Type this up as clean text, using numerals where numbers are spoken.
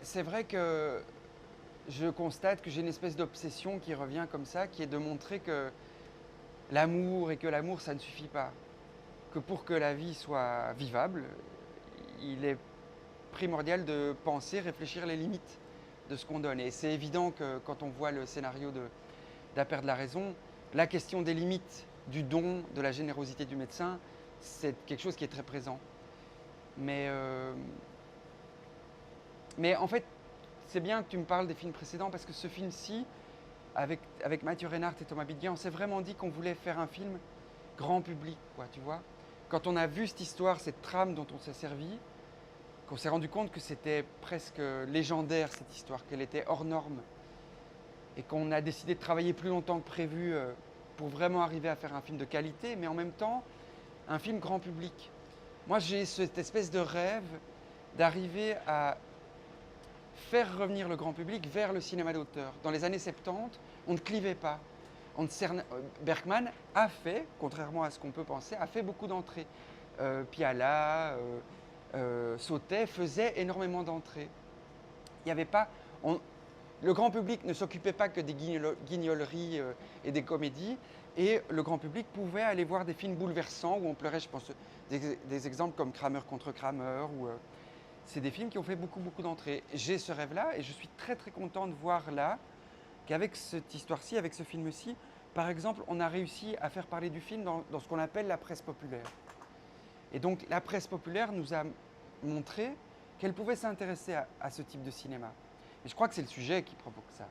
c'est vrai que je constate que j'ai une espèce d'obsession qui revient comme ça, qui est de montrer que l'amour et que l'amour, ça ne suffit pas. Que pour que la vie soit vivable, il est primordial de penser, réfléchir les limites de ce qu'on donne. Et c'est évident que quand on voit le scénario d'À perdre la raison, la question des limites du don, de la générosité du médecin, c'est quelque chose qui est très présent. Mais, euh, mais en fait, c'est bien que tu me parles des films précédents parce que ce film-ci, avec Mathieu Reinhardt et Thomas Bidguin, on s'est vraiment dit qu'on voulait faire un film grand public, quoi, tu vois. Quand on a vu cette histoire, cette trame dont on s'est servi, qu'on s'est rendu compte que c'était presque légendaire cette histoire, qu'elle était hors norme, et qu'on a décidé de travailler plus longtemps que prévu pour vraiment arriver à faire un film de qualité, mais en même temps un film grand public. Moi, j'ai cette espèce de rêve d'arriver à faire revenir le grand public vers le cinéma d'auteur. Dans les années 70, on ne clivait pas. Bergman a fait, contrairement à ce qu'on peut penser, a fait beaucoup d'entrées. Piala, Sautet faisait énormément d'entrées. Il n'y avait pas, le grand public ne s'occupait pas que des guignoleries et des comédies, et le grand public pouvait aller voir des films bouleversants où on pleurait, je pense, des exemples comme Kramer contre Kramer, c'est des films qui ont fait beaucoup, beaucoup d'entrées. J'ai ce rêve-là et je suis très, très content de voir là qu'avec cette histoire-ci, avec ce film-ci, par exemple, on a réussi à faire parler du film dans ce qu'on appelle la presse populaire. Et donc, la presse populaire nous a montré qu'elle pouvait s'intéresser à ce type de cinéma. Et je crois que c'est le sujet qui provoque ça.